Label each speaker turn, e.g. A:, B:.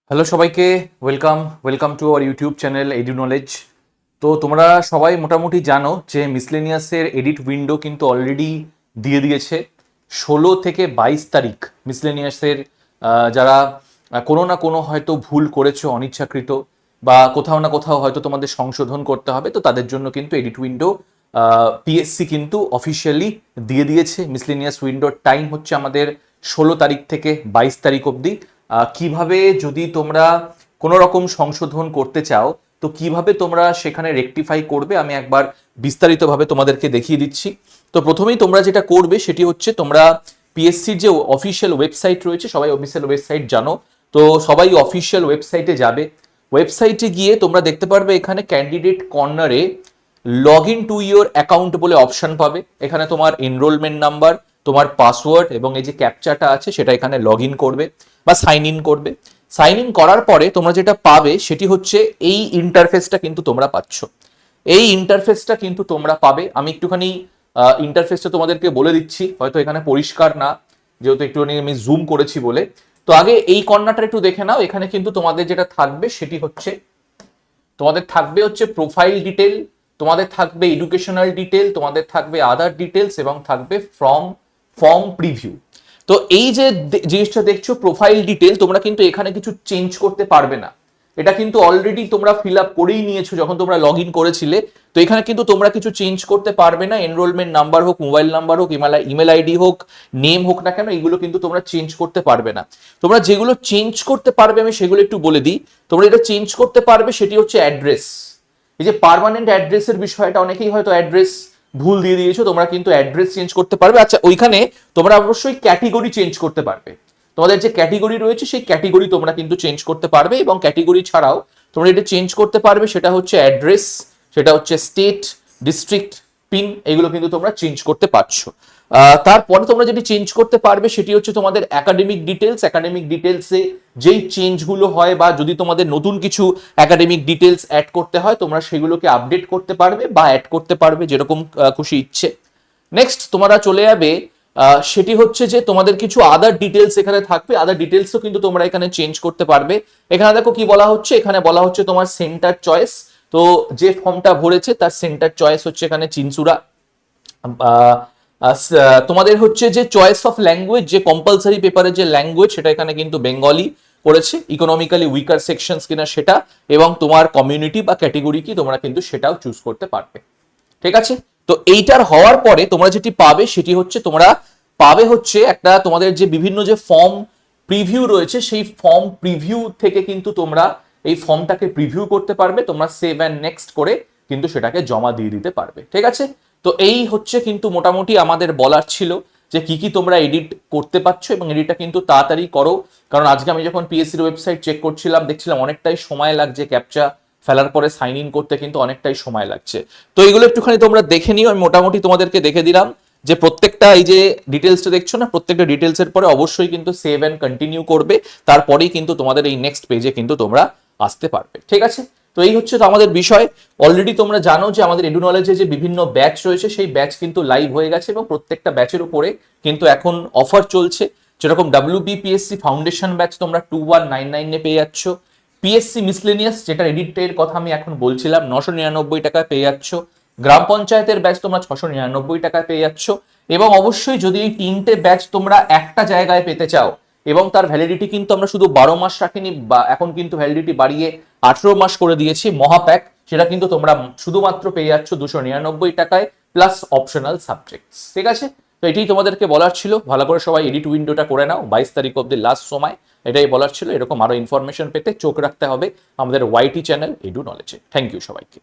A: Hello সবাইকে, welcome to our YouTube channel edu knowledge. তো তোমরা সবাই মোটামুটি জানো যে মিসলেনিয়াসের এডিট উইন্ডো কিন্তু অলরেডি দিয়ে দিয়েছে 16 থেকে 22 তারিখ। মিসলেনিয়াসের যারা কোনো না কোনো হয়তো ভুল করেছো অনিচ্ছাকৃত, বা কোথাও না কোথাও হয়তো তোমাদের সংশোধন করতে হবে, তো তাদের জন্য কিন্তু এডিট উইন্ডো পিএসসি কিন্তু অফিসিয়ালি দিয়ে দিয়েছে। মিসলেনিয়াস উইন্ডোর টাইম হচ্ছে আমাদের 16 তারিখ থেকে 22 তারিখ অবধি। কিভাবে যদি তোমরা কোনো রকম সংশোধন করতে চাও, তো কিভাবে তোমরা সেখানে রেকটিফাই করবে আমি একবার বিস্তারিতভাবে তোমাদেরকে দেখিয়ে দিচ্ছি। তো প্রথমেই তোমরা যেটা করবে সেটি হচ্ছে, তোমরা পিএসসির যে অফিসিয়াল ওয়েবসাইট রয়েছে, সবাই অফিসিয়াল ওয়েবসাইট জানো, তো সবাই অফিসিয়াল ওয়েবসাইটে যাবে। ওয়েবসাইটে গিয়ে তোমরা দেখতে পারবে এখানে ক্যান্ডিডেট কর্নারে log in to your account বলে অপশন পাবে। এখানে তোমার এনরোলমেন্ট নাম্বার, তোমার পাসওয়ার্ড এবং এই যে ক্যাপচাটা আছে সেটা এখানে লগ ইন করবে বা সাইন ইন করবে। সাইন ইন করার পরে তোমরা যেটা পাবে সেটি হচ্ছে এই ইন্টারফেসটা কিন্তু তোমরা পাচ্ছ। এই ইন্টারফেসটা কিন্তু তোমরা পাবে। আমি একটুখানি ইন্টারফেসটা তোমাদেরকে বলে দিচ্ছি, হয়তো এখানে পরিষ্কার না, যেহেতু একটুখানি আমি জুম করেছি বলে। তো আগে এই কর্নারটা একটু দেখে নাও। এখানে কিন্তু তোমাদের যেটা থাকবে সেটি হচ্ছে, তোমাদের থাকবে হচ্ছে প্রোফাইল ডিটেল, তোমাদের থাকবে এডুকেশনাল ডিটেল, তোমাদের থাকবে আদার ডিটেলস এবং থাকবে ফর্ম প্রিভিউ। তো এই যে জিনিসটা দেখছো প্রোফাইল ডিটেল, তোমরা কিন্তু এখানে কিছু চেঞ্জ করতে পারবে না। এটা কিন্তু অলরেডি তোমরা ফিল আপ করেই নিয়েছো যখন তোমরা লগ ইন করেছিলে। তো এখানে কিন্তু তোমরা কিছু চেঞ্জ করতে পারবে না। এনরোলমেন্ট নাম্বার হোক, মোবাইল নাম্বার হোক, ইমেল আইডি হোক, নেম হোক না কেন, এগুলো কিন্তু তোমরা চেঞ্জ করতে পারবে না। তোমরা যেগুলো চেঞ্জ করতে পারবে আমি সেগুলো একটু বলে দিই। তোমরা এটা চেঞ্জ করতে পারবে সেটি হচ্ছে অ্যাড্রেস। এই যে পার্মানেন্ট অ্যাড্রেসের বিষয়টা, অনেকেই হয়তো অ্যাড্রেস ভুল দিয়ে দিয়েছো, তোমরা কিন্তু অ্যাড্রেস চেঞ্জ করতে পারবে। আচ্ছা, ওইখানে তোমরা অবশ্যই ক্যাটেগরি চেঞ্জ করতে পারবে। তোমাদের যে ক্যাটেগরি রয়েছে সেই ক্যাটেগরি তোমরা কিন্তু চেঞ্জ করতে পারবে, এবং ক্যাটেগরি ছাড়াও তোমরা এটা চেঞ্জ করতে পারবে, সেটা হচ্ছে অ্যাড্রেস, সেটা হচ্ছে স্টেট, ডিস্ট্রিক্ট, পিন, এগুলো কিন্তু তোমরা চেঞ্জ করতে পারছো। তারপরে তোমরা যেটি চেঞ্জ করতে পারবে সেটি হচ্ছে তোমাদের একাডেমিক ডিটেলস। একাডেমিক ডিটেলসে যেই চেঞ্জগুলো হয়, বা যদি তোমাদের নতুন কিছু একাডেমিক ডিটেলস অ্যাড করতে হয়, তোমরা সেগুলোকে আপডেট করতে পারবে বা অ্যাড করতে পারবে যেরকম খুশি ইচ্ছে। নেক্সট তোমরা চলে যাবে, সেটি হচ্ছে যে তোমাদের কিছু আদার ডিটেলস এখানে থাকবে। আদার ডিটেলসও কিন্তু তোমরা এখানে চেঞ্জ করতে পারবে। এখানে দেখো কি বলা হচ্ছে, এখানে বলা হচ্ছে তোমার সেন্টার চয়েস। তো যে ফর্মটা ভরেছে তার সেন্টার চয়েস হচ্ছে এখানে চিনচুরা। তোমাদের হচ্ছে যে চয়েস অফ ল্যাঙ্গুয়েজ, যে কম্পালসারি পেপারের যে ল্যাঙ্গুয়েজ, সেটা এখানে কিন্তু বেঙ্গলি করেছে। ইকোনমিক্যালি উইকার সেকশনস কিনা সেটা, এবং তোমার কমিউনিটি বা ক্যাটেগরি কি, তোমরা কিন্তু সেটাও চুজ করতে পারবে। ঠিক আছে? তো এইটার হওয়ার পরে তোমরা যেটি পাবে সেটি হচ্ছে, তোমরা পাবে হচ্ছে একটা তোমাদের যে বিভিন্ন যে ফর্ম প্রিভিউ রয়েছে, সেই ফর্ম প্রিভিউ থেকে কিন্তু তোমরা এই ফর্মটাকে প্রিভিউ করতে পারবে। তোমরা সেভ অ্যান্ড নেক্সট করে কিন্তু সেটাকে জমা দিয়ে দিতে পারবে। ঠিক আছে? তো এই হচ্ছে কিন্তু মোটামুটি আমাদের বলার ছিল যে কি কি তোমরা এডিট করতে পারছো, এবং এডিটটা কিন্তু তাড়াতাড়ি করো। কারণ আজকে আমি যখন পিএসসির ওয়েবসাইট চেক করছিলাম, দেখছিলাম অনেকটাই সময় লাগছে, ক্যাপচা ফেলার পরে সাইন ইন করতে কিন্তু অনেকটাই সময় লাগছে। তো এগুলো একটুখানি তোমরা দেখে নিও। আমি মোটামুটি তোমাদেরকে দেখে দিলাম যে প্রত্যেকটা এই যে ডিটেলসটা দেখছো না, প্রত্যেকটা ডিটেলসের পরে অবশ্যই কিন্তু সেভ অ্যান্ড কন্টিনিউ করবে। তারপরেই কিন্তু তোমাদের এই নেক্সট পেজে কিন্তু তোমরা আসতে পারবে। ঠিক আছে? তো এই হচ্ছে তো আমাদের বিষয়। অলরেডি তোমরা জানো যে আমাদের এডু নলেজে যে বিভিন্ন ব্যাচ রয়েছে, সেই ব্যাচ কিন্তু লাইভ হয়ে গেছে, এবং প্রত্যেকটা ব্যাচের উপরে কিন্তু এখন অফার চলছে। যেরকম WBPSC ফাউন্ডেশন ব্যাচ তোমরা 2199 পেয়ে যাচ্ছ। পিএসসি মিসলেনিয়াস, যেটা এডিটের কথা আমি এখন বলছিলাম, 999 টাকায় পেয়ে যাচ্ছ। গ্রাম পঞ্চায়েতের ব্যাচ তোমরা 699 টাকায় পেয়ে যাচ্ছ। এবং অবশ্যই যদি এই তিনটে ব্যাচ তোমরা একটা জায়গায় পেতে চাও, এবং তার ভ্যালিডিটি কিন্তু আমরা শুধু 12 মাস রাখিনি, বা এখন কিন্তু ভ্যালিডিটি বাড়িয়ে 18 মাস করে দিয়েছি, মহাপ্যাক, সেটা কিন্তু তোমরা শুধুমাত্র পেয়ে যাচ্ছ 299 টাকায় প্লাস অপশনাল সাবজেক্টস। ঠিক আছে? তো এটাই তোমাদেরকে বলার ছিল। ভালো করে সবাই এডিট উইন্ডোটা করে নাও, 22 তারিখ অব্দি লাস্ট সময়। এটাই বলার ছিল। এরকম আরো ইনফরমেশন পেতে চোখ রাখতে হবে আমাদের ওয়াইটি চ্যানেল এডু নলেজে। থ্যাংক ইউ সবাইকে।